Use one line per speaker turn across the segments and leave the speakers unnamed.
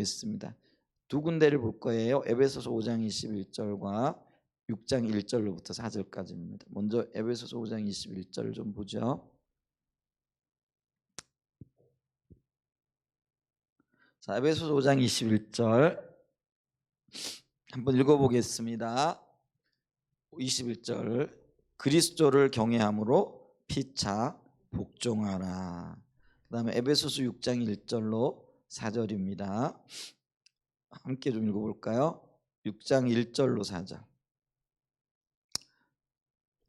있습니다. 두 군데를 볼 거예요. 에베소서 5장 21절과 6장 1절로부터 4절까지입니다. 먼저 에베소서 5장 21절을 좀 보죠. 자, 에베소서 5장 21절 한번 읽어보겠습니다. 21절 그리스도를 경외함으로 피차 복종하라. 그 다음에 에베소서 6장 1절로 4절입니다. 함께 좀 읽어볼까요? 6장 1절로 4절.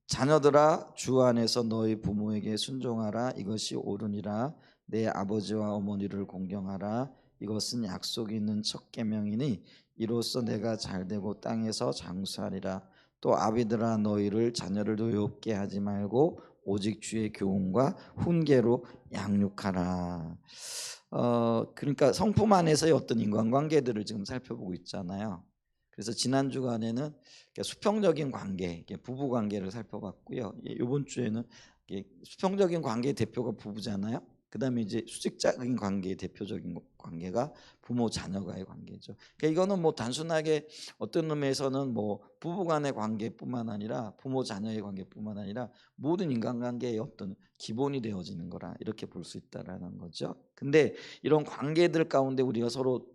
자녀들아 주 안에서 너희 부모에게 순종하라. 이것이 옳으니라. 내 아버지와 어머니를 공경하라. 이것은 약속이 있는 첫 계명이니 이로써 내가 잘되고 땅에서 장수하리라. 또 아비들아 너희를 자녀를 노엽게 하지 말고 오직 주의 교훈과 훈계로 양육하라. 그러니까 성품 안에서의 어떤 인간관계들을 지금 살펴보고 있잖아요. 그래서 지난 주간에는 수평적인 관계, 부부 관계를 살펴봤고요. 이번 주에는 수평적인 관계의 대표가 부부잖아요. 그다음에 이제 수직적인 관계의 대표적인 관계가 부모 자녀가의 관계죠. 그러니까 이거는 뭐 단순하게 어떤 의미에서는 뭐 부부간의 관계뿐만 아니라 부모 자녀의 관계뿐만 아니라 모든 인간관계의 어떤 기본이 되어지는 거라 이렇게 볼 수 있다라는 거죠. 근데 이런 관계들 가운데 우리가 서로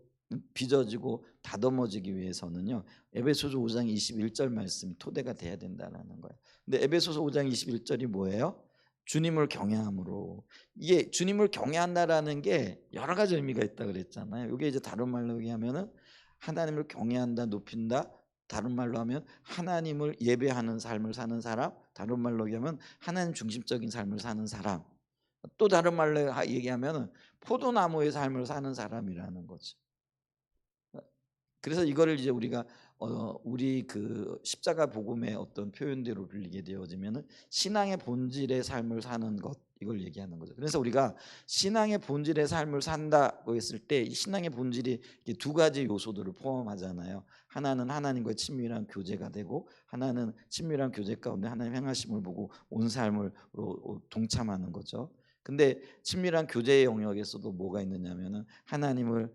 빚어지고 다듬어지기 위해서는요. 에베소서 5장 21절 말씀이 토대가 돼야 된다는 거예요. 근데 에베소서 5장 21절이 뭐예요? 주님을 경외함으로. 이게 주님을 경외한다라는 게 여러 가지 의미가 있다 그랬잖아요. 이게 이제 다른 말로 얘기하면은 하나님을 경외한다, 높인다. 다른 말로 하면 하나님을 예배하는 삶을 사는 사람. 다른 말로 얘기하면 하나님 중심적인 삶을 사는 사람. 또 다른 말로 얘기하면 포도나무의 삶을 사는 사람이라는 거죠. 그래서 이거를 이제 우리가 우리 그 십자가 복음의 어떤 표현대로 빌리게 되어지면은 신앙의 본질의 삶을 사는 것 이걸 얘기하는 거죠. 그래서 우리가 신앙의 본질의 삶을 산다고 했을 때 이 신앙의 본질이 두 가지 요소들을 포함하잖아요. 하나는 하나님과의 친밀한 교제가 되고 하나는 친밀한 교제 가운데 하나님 행하심을 보고 온 삶을 동참하는 거죠. 근데 친밀한 교제의 영역에서도 뭐가 있느냐면은 하나님을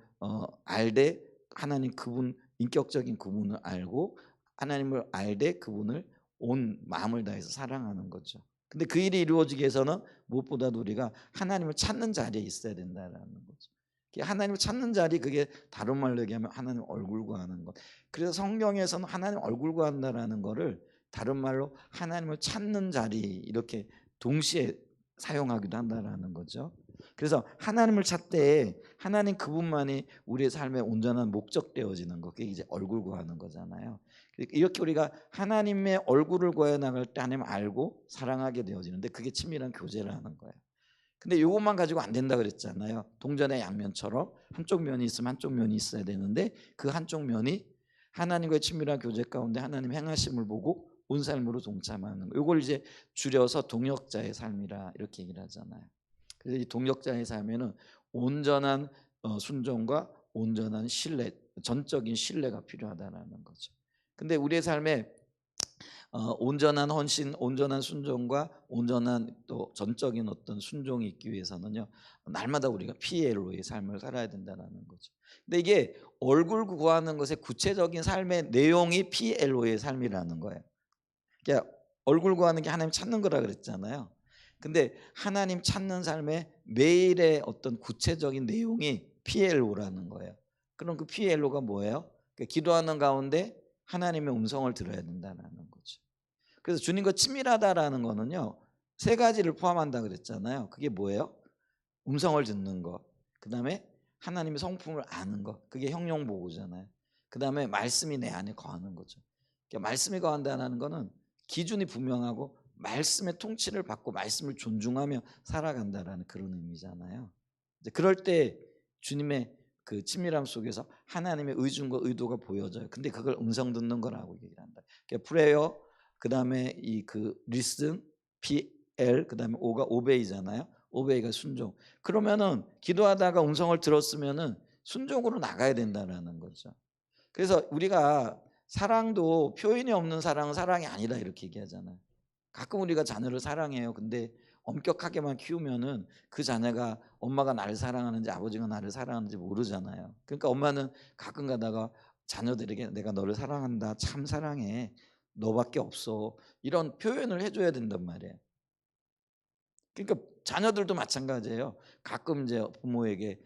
알되 하나님 그분 인격적인 그분을 알고 하나님을 알되 그분을 온 마음을 다해서 사랑하는 거죠. 근데 그 일이 이루어지기 위해서는 무엇보다도 우리가 하나님을 찾는 자리에 있어야 된다라는 거죠. 하나님을 찾는 자리 그게 다른 말로 얘기하면 하나님 얼굴 구하는 것. 그래서 성경에서는 하나님 얼굴 구한다라는 거를 다른 말로 하나님을 찾는 자리 이렇게 동시에 사용하기도 한다라는 거죠. 그래서 하나님을 찾되 하나님 그분만이 우리의 삶의 온전한 목적 되어지는 것. 그게 이제 얼굴 구하는 거잖아요. 이렇게 우리가 하나님의 얼굴을 구해 나갈 때 하나님 알고 사랑하게 되어지는데 그게 친밀한 교제라는 거예요. 근데 이것만 가지고 안 된다 그랬잖아요. 동전의 양면처럼 한쪽 면이 있으면 한쪽 면이 있어야 되는데 그 한쪽 면이 하나님과의 친밀한 교제 가운데 하나님 행하심을 보고 온 삶으로 동참하는 거. 이걸 이제 줄여서 동역자의 삶이라 이렇게 얘기를 하잖아요. 그래서 이 동역자의 삶에는 온전한 순종과 온전한 신뢰, 전적인 신뢰가 필요하다는 거죠. 근데 우리의 삶에 온전한 헌신, 온전한 순종과 온전한 또 전적인 어떤 순종이 있기 위해서는요. 날마다 우리가 피엘로의 삶을 살아야 된다는 거죠. 근데 이게 얼굴 구하는 것의 구체적인 삶의 내용이 피엘로의 삶이라는 거예요. 그러니까 얼굴 구하는 게 하나님 찾는 거라 그랬잖아요. 근데 하나님 찾는 삶의 매일의 어떤 구체적인 내용이 피엘로라는 거예요. 그럼 그 피엘로가 뭐예요? 그러니까 기도하는 가운데 하나님의 음성을 들어야 된다는 거죠. 그래서 주님과 친밀하다라는 거는요. 세 가지를 포함한다 그랬잖아요. 그게 뭐예요? 음성을 듣는 것. 그다음에 하나님의 성품을 아는 것. 그게 형용보고잖아요. 그다음에 말씀이 내 안에 거하는 거죠. 그러니까 말씀이 거한다는 거는 기준이 분명하고 말씀의 통치를 받고 말씀을 존중하며 살아간다라는 그런 의미잖아요. 이제 그럴 때 주님의 그 친밀함 속에서 하나님의 의중과 의도가 보여져요. 근데 그걸 음성 듣는 거라고 얘기를 한다. 그러니까 프레어 그다음에 이 그 리슨 PL 그다음에 O가 오베이잖아요. 오베이가 순종. 그러면은 기도하다가 음성을 들었으면은 순종으로 나가야 된다라는 거죠. 그래서 우리가 사랑도 표현이 없는 사랑은 사랑이 아니다 이렇게 얘기하잖아요. 가끔 우리가 자녀를 사랑해요. 근데 엄격하게만 키우면은 그 자녀가 엄마가 나를 사랑하는지 아버지가 나를 사랑하는지 모르잖아요. 그러니까 엄마는 가끔 가다가 자녀들에게 내가 너를 사랑한다, 참 사랑해, 너밖에 없어, 이런 표현을 해줘야 된단 말이에요. 그러니까 자녀들도 마찬가지예요. 가끔 이제 부모에게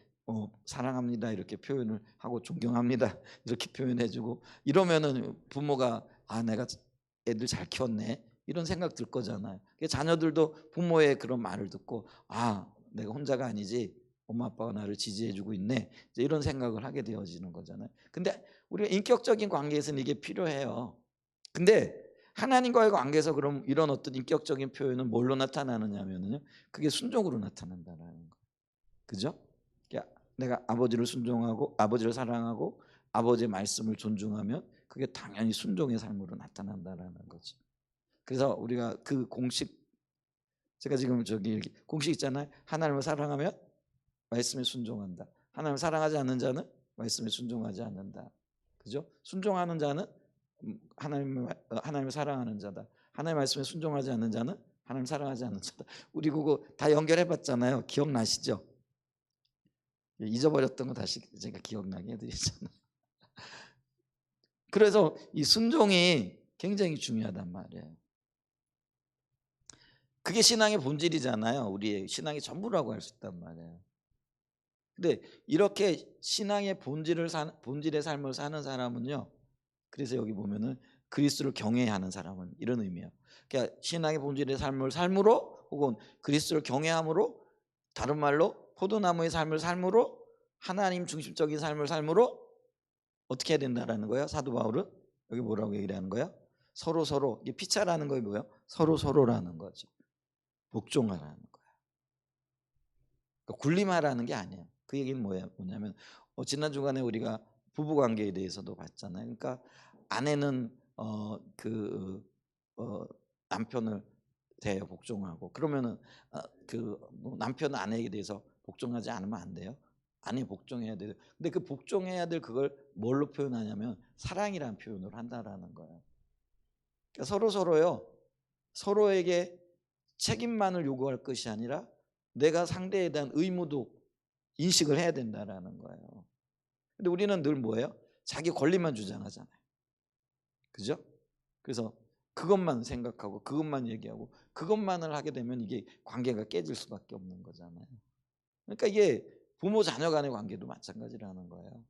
사랑합니다 이렇게 표현을 하고 존경합니다 이렇게 표현해주고 이러면은 부모가 내가 애들 잘 키웠네 이런 생각 들 거잖아요. 그러니까 자녀들도 부모의 그런 말을 듣고 내가 혼자가 아니지, 엄마 아빠가 나를 지지해주고 있네, 이제 이런 생각을 하게 되어지는 거잖아요. 근데 우리가 인격적인 관계에서는 이게 필요해요. 근데 하나님과의 관계에서 그럼 이런 어떤 인격적인 표현은 뭘로 나타나느냐면요, 그게 순종으로 나타난다는 거예요. 그죠? 그러니까 내가 아버지를 순종하고 아버지를 사랑하고 아버지의 말씀을 존중하면 그게 당연히 순종의 삶으로 나타난다라는 거죠. 그래서 우리가 그 공식, 제가 지금 저기 이렇게 공식 있잖아요. 하나님을 사랑하면 말씀에 순종한다. 하나님을 사랑하지 않는 자는 말씀에 순종하지 않는다. 그죠? 순종하는 자는 하나님을 사랑하는 자다. 하나님의 말씀에 순종하지 않는 자는 하나님 사랑하지 않는 자다. 우리 그거 다 연결해 봤잖아요. 기억나시죠? 잊어버렸던 거 다시 제가 기억나게 해드리잖아요. 그래서 이 순종이 굉장히 중요하단 말이에요. 그게 신앙의 본질이잖아요. 우리의 신앙의 전부라고 할 수 있단 말이에요. 근데 이렇게 신앙의 본질의 삶을 사는 사람은요, 그래서 여기 보면은 그리스도를 경외하는 사람은 이런 의미예요. 그러니까 신앙의 본질의 삶을 삶으로, 혹은 그리스도를 경외함으로, 다른 말로 포도나무의 삶을 삶으로, 하나님 중심적인 삶을 삶으로 어떻게 해야 된다라는 거예요. 사도 바울은 여기 뭐라고 얘기를 하는 거예요? 서로 이게 피차라는 거예요. 뭐예요? 서로라는 거죠. 복종하라는 거예요. 그러니까 군림하라는 게 아니에요. 그 얘기는 뭐냐면 지난 주간에 우리가 부부 관계에 대해서도 봤잖아요. 그러니까 아내는 남편을 대해 복종하고, 그러면은 남편은 아내에 대해서 복종하지 않으면 안 돼요. 아내 복종해야 돼요. 근데 그 복종해야 될 그걸 뭘로 표현하냐면 사랑이라는 표현을 한다라는 거예요. 그러니까 서로요, 서로에게 책임만을 요구할 것이 아니라 내가 상대에 대한 의무도 인식을 해야 된다라는 거예요. 근데 우리는 늘 뭐예요? 자기 권리만 주장하잖아요. 그죠? 그래서 그것만 생각하고 그것만 얘기하고 그것만을 하게 되면 이게 관계가 깨질 수밖에 없는 거잖아요. 그러니까 이게 부모 자녀 간의 관계도 마찬가지라는 거예요.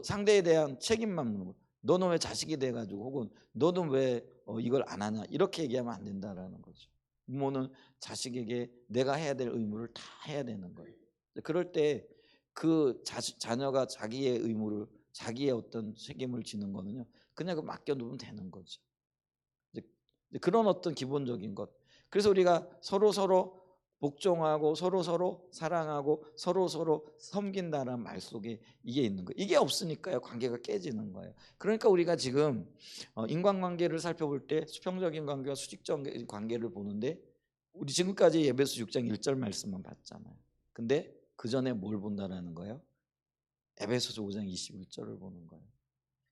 상대에 대한 책임만 묻는 거. 너는 왜 자식이 돼가지고, 혹은 너는 왜 이걸 안 하냐, 이렇게 얘기하면 안 된다라는 거죠. 부모는 자식에게 내가 해야 될 의무를 다 해야 되는 거예요. 그럴 때 그 자녀가 자기의 의무를, 자기의 어떤 책임을 지는 거는요, 그냥 맡겨두면 되는 거죠. 이제 그런 어떤 기본적인 것. 그래서 우리가 서로 복종하고 서로 사랑하고 서로 섬긴다는 말 속에 이게 있는 거예요. 이게 없으니까요, 관계가 깨지는 거예요. 그러니까 우리가 지금 인간관계를 살펴볼 때 수평적인 관계와 수직적인 관계를 보는데, 우리 지금까지 에베소 6장 1절 말씀만 봤잖아요. 근데 그 전에 뭘 본다라는 거예요? 에베소서 5장 21절을 보는 거예요.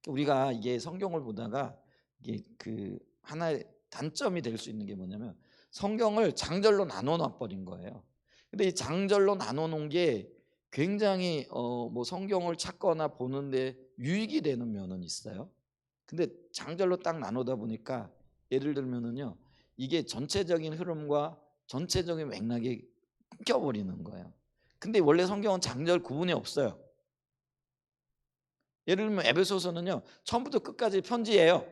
우리가 이게 성경을 보다가 이게 그 하나의 단점이 될 수 있는 게 뭐냐면, 성경을 장절로 나눠 놔 버린 거예요. 근데 이 장절로 나눠 놓은 게 굉장히 뭐 성경을 찾거나 보는데 유익이 되는 면은 있어요. 근데 장절로 딱 나누다 보니까, 예를 들면은요, 이게 전체적인 흐름과 전체적인 맥락이 끊겨 버리는 거예요. 근데 원래 성경은 장절 구분이 없어요. 예를 들면 에베소서는요, 처음부터 끝까지 편지예요.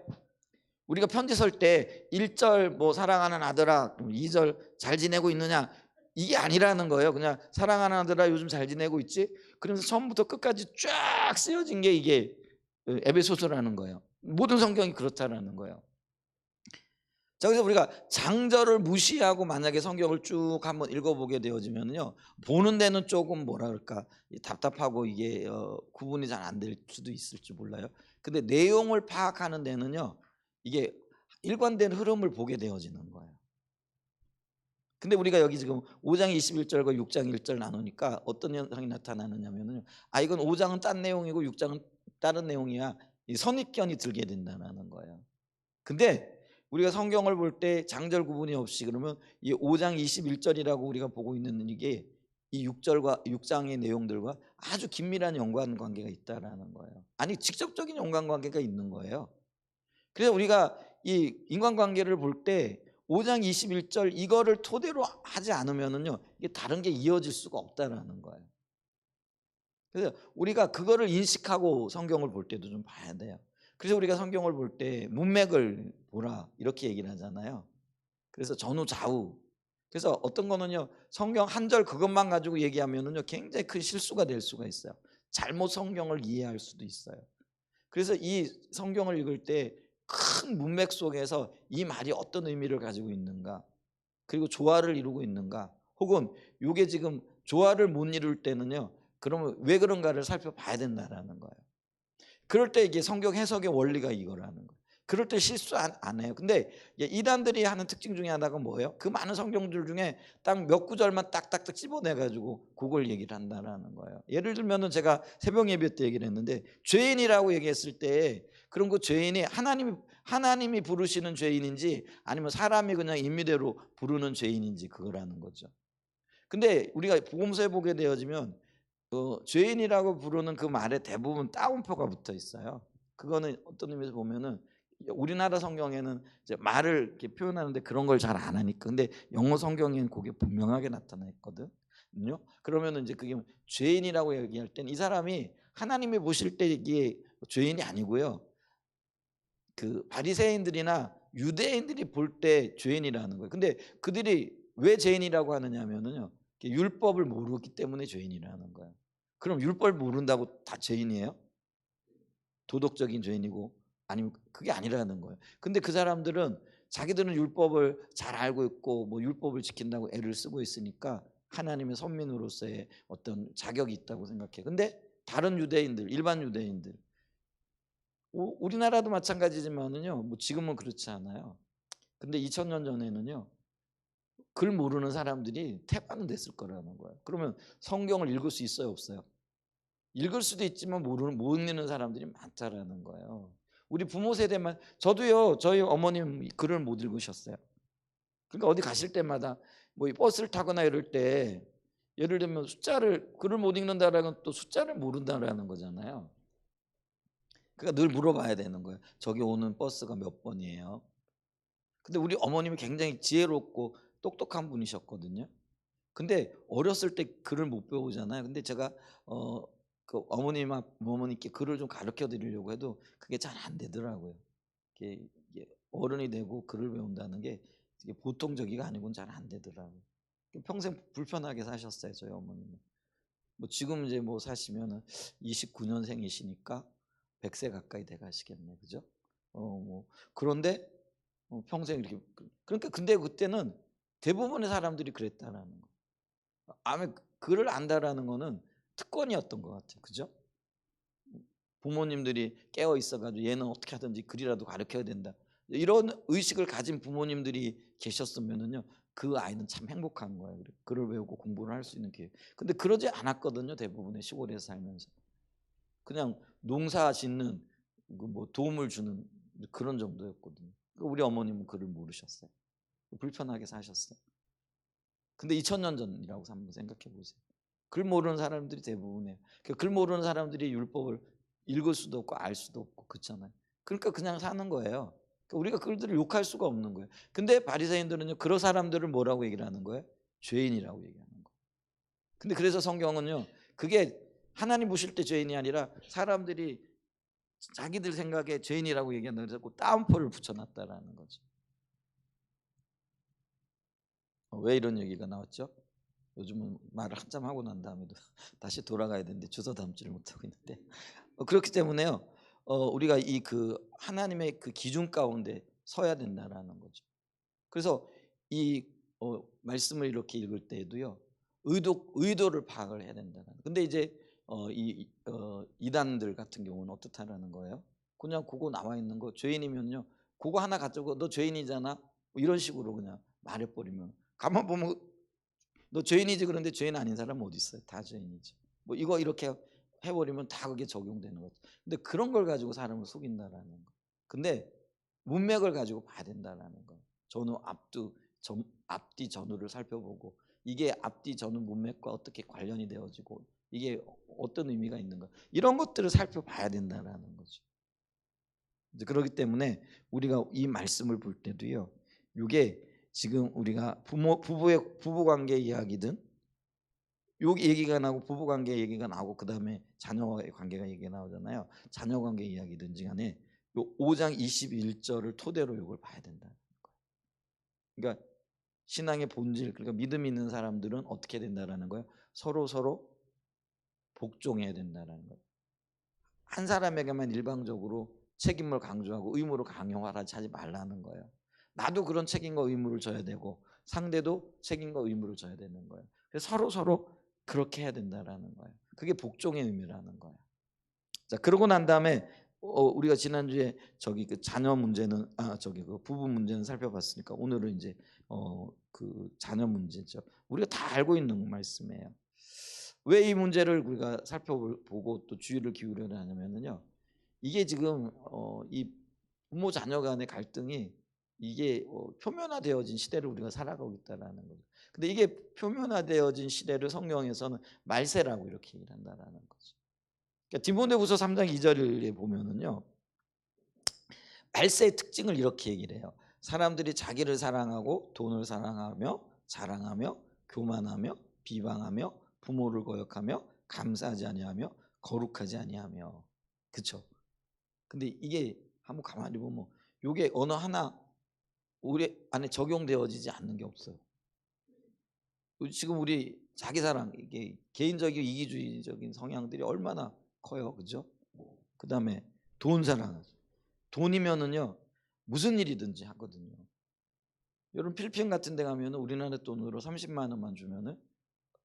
우리가 편지 쓸 때 1절 뭐 사랑하는 아들아, 2절 잘 지내고 있느냐, 이게 아니라는 거예요. 그냥 사랑하는 아들아 요즘 잘 지내고 있지? 그러면서 처음부터 끝까지 쫙 쓰여진 게 이게 에베소서라는 거예요. 모든 성경이 그렇다라는 거예요. 자, 그래서 우리가 장절을 무시하고 만약에 성경을 쭉 한번 읽어보게 되어지면요, 보는 데는 조금 뭐라 그럴까, 답답하고 이게 구분이 잘 안 될 수도 있을지 몰라요. 근데 내용을 파악하는 데는요, 이게 일관된 흐름을 보게 되어지는 거예요. 근데 우리가 여기 지금 5장 21절과 6장 1절 나누니까 어떤 현상이 나타나느냐면요, 이건 5장은 딴 내용이고 6장은 다른 내용이야, 이 선입견이 들게 된다는 거예요. 근데 우리가 성경을 볼 때 장절 구분이 없이 그러면 이 5장 21절이라고 우리가 보고 있는 이게 이 6절과 6장의 내용들과 아주 긴밀한 연관 관계가 있다라는 거예요. 아니 직접적인 연관 관계가 있는 거예요. 그래서 우리가 이 인간관계를 볼 때 5장 21절 이거를 토대로 하지 않으면은요 이게 다른 게 이어질 수가 없다라는 거예요. 그래서 우리가 그거를 인식하고 성경을 볼 때도 좀 봐야 돼요. 그래서 우리가 성경을 볼 때 문맥을 보라 이렇게 얘기를 하잖아요. 그래서 전후 좌우. 그래서 어떤 거는요 성경 한 절 그것만 가지고 얘기하면은요 굉장히 큰 실수가 될 수가 있어요. 잘못 성경을 이해할 수도 있어요. 그래서 이 성경을 읽을 때 큰 문맥 속에서 이 말이 어떤 의미를 가지고 있는가, 그리고 조화를 이루고 있는가, 혹은 이게 지금 조화를 못 이룰 때는요 그러면 왜 그런가를 살펴봐야 된다라는 거예요. 그럴 때 이게 성경 해석의 원리가 이거라는 거예요. 그럴 때 실수 안 해요. 근데 이단들이 하는 특징 중에 하나가 뭐예요? 그 많은 성경들 중에 딱 몇 구절만 딱딱딱 집어내 가지고 그걸 얘기를 한다라는 거예요. 예를 들면은 제가 새벽 예배 때 얘기를 했는데 죄인이라고 얘기했을 때 그럼 그 죄인이 하나님이 부르시는 죄인인지 아니면 사람이 그냥 임의대로 부르는 죄인인지 그거라는 거죠. 근데 우리가 복음서에 보게 되어지면 죄인이라고 부르는 그 말에 대부분 따옴표가 붙어 있어요. 그거는 어떤 의미에서 보면은 우리나라 성경에는 이제 말을 이렇게 표현하는데 그런 걸 잘 안 하니까. 근데 영어 성경에는 그게 분명하게 나타나 있거든요. 그러면은 이제 그게 죄인이라고 얘기할 땐 이 사람이 하나님이 보실 때 이게 죄인이 아니고요. 그 바리새인들이나 유대인들이 볼 때 죄인이라는 거예요. 근데 그들이 왜 죄인이라고 하느냐면은요. 율법을 모르기 때문에 죄인이라는 거예요. 그럼 율법을 모른다고 다 죄인이에요? 도덕적인 죄인이고 아니면 그게 아니라는 거예요. 근데 그 사람들은 자기들은 율법을 잘 알고 있고 뭐 율법을 지킨다고 애를 쓰고 있으니까 하나님의 선민으로서의 어떤 자격이 있다고 생각해. 근데 다른 유대인들, 일반 유대인들, 우리나라도 마찬가지지만은요. 뭐 지금은 그렇지 않아요. 근데 2000년 전에는요. 글 모르는 사람들이 태반은 됐을 거라는 거예요. 그러면 성경을 읽을 수 있어요, 없어요? 읽을 수도 있지만 못 읽는 사람들이 많다라는 거예요. 우리 부모 세대만 저도요. 저희 어머님 글을 못 읽으셨어요. 그러니까 어디 가실 때마다 뭐 버스를 타거나 이럴 때 예를 들면 숫자를 글을 못 읽는다라는 건 또 숫자를 모른다라는 거잖아요. 그러니까 늘 물어봐야 되는 거예요. 저기 오는 버스가 몇 번이에요? 근데 우리 어머님이 굉장히 지혜롭고 똑똑한 분이셨거든요. 근데 어렸을 때 글을 못 배우잖아요. 근데 제가 그 어머님께 글을 좀 가르쳐 드리려고 해도 그게 잘 안 되더라고요. 이게 어른이 되고 글을 배운다는 게 이게 보통 저기가 아니고는 잘 안 되더라고요. 평생 불편하게 사셨어요, 저희 어머님은. 뭐 지금 이제 뭐 사시면은 29년생이시니까 100세 가까이 돼 가시겠네. 그죠? 뭐 그런데 평생 이렇게 그러니까 근데 그때는 대부분의 사람들이 그랬다라는 거. 아마 글을 안다라는 거는 특권이었던 것 같아요. 그죠? 부모님들이 깨어 있어 가지고 얘는 어떻게 하든지 글이라도 가르쳐야 된다. 이런 의식을 가진 부모님들이 계셨으면은요. 그 아이는 참 행복한 거예요. 글을 배우고 공부를 할 수 있는 기회. 근데 그러지 않았거든요. 대부분의 시골에서 살면서. 그냥 농사 짓는 뭐 도움을 주는 그런 정도였거든요. 우리 어머님은 글을 모르셨어요. 불편하게 사셨어요. 근데 2000년 전이라고 한번 생각해 보세요. 글 모르는 사람들이 대부분이에요. 글 모르는 사람들이 율법을 읽을 수도 없고 알 수도 없고 그렇잖아요. 그러니까 그냥 사는 거예요. 그러니까 우리가 그들을 욕할 수가 없는 거예요. 근데 바리새인들은요 그런 사람들을 뭐라고 얘기를 하는 거예요? 죄인이라고 얘기하는 거예요. 근데 그래서 성경은요 그게 하나님 보실 때 죄인이 아니라 사람들이 자기들 생각에 죄인이라고 얘기한다고 해서 따옴표를 붙여놨다라는 거죠. 왜 이런 얘기가 나왔죠? 요즘은 말을 한참 하고 난 다음에도 다시 돌아가야 되는데 주워 담지를 못하고 있는데 그렇기 때문에요. 우리가 이 그 하나님의 그 기준 가운데 서야 된다라는 거죠. 그래서 이 말씀을 이렇게 읽을 때에도요. 의도를 파악을 해야 된다는. 근데 이제 이단들 같은 경우는 어떻다라는 거예요? 그냥 그거 나와 있는 거 죄인이면요. 그거 하나 가지고 너 죄인이잖아. 뭐 이런 식으로 그냥 말해 버리면 가만 보면 너 죄인이지 그런데 죄인 아닌 사람 어디 있어요? 다 죄인이지. 뭐 이거 이렇게 해버리면 다 그게 적용되는 거죠. 근데 그런 걸 가지고 사람을 속인다라는 거. 근데 문맥을 가지고 봐야 된다라는 거예요. 앞뒤 전후를 살펴보고 이게 앞뒤 전후 문맥과 어떻게 관련이 되어지고 이게 어떤 의미가 있는가 이런 것들을 살펴봐야 된다라는 거죠. 이제 그렇기 때문에 우리가 이 말씀을 볼 때도요. 이게 지금 우리가 부부 관계 이야기든 요 얘기가 나고 부부 관계 얘기가 나오고 그다음에 자녀와의 관계가 얘기가 나오잖아요. 자녀 관계 이야기든지 간에 요 5장 21절을 토대로 이걸 봐야 된다. 그러니까 신앙의 본질, 그러니까 믿음 있는 사람들은 어떻게 된다라는 거예요? 서로 복종해야 된다라는 거예요. 한 사람에게만 일방적으로 책임을 강조하고 의무를 강요하지 말라는 거예요. 나도 그런 책임과 의무를 져야 되고 상대도 책임과 의무를 져야 되는 거예요. 그래서 서로 그렇게 해야 된다라는 거예요. 그게 복종의 의미라는 거예요. 자, 그러고 난 다음에 우리가 지난주에 그 자녀 문제는 그 부부 문제는 살펴봤으니까 오늘은 이제 그 자녀 문제죠. 우리가 다 알고 있는 말씀이에요. 왜 이 문제를 우리가 살펴보고 또 주의를 기울여야 하냐면요. 이게 지금 이 부모 자녀 간의 갈등이 이게 표면화되어진 시대를 우리가 살아가고 있다라는 거죠. 근데 이게 표면화되어진 시대를 성경에서는 말세라고 이렇게 얘기를 한다라는 거죠. 그러니까 디모데후서 3장 2절에 보면은요. 말세의 특징을 이렇게 얘기를 해요. 사람들이 자기를 사랑하고 돈을 사랑하며 자랑하며 교만하며 비방하며 부모를 거역하며 감사하지 아니하며 거룩하지 아니하며. 그렇죠? 근데 이게 한번 가만히 보면 요게 어느 하나 우리 안에 적용되어지지 않는 게 없어요. 지금 우리 자기 사랑 이게 개인적이고 이기주의적인 성향들이 얼마나 커요. 그죠? 그다음에 돈 사랑하죠. 돈이면은요. 무슨 일이든지 하거든요. 여러분 필리핀 같은 데 가면은 우리나라 돈으로 30만 원만 주면은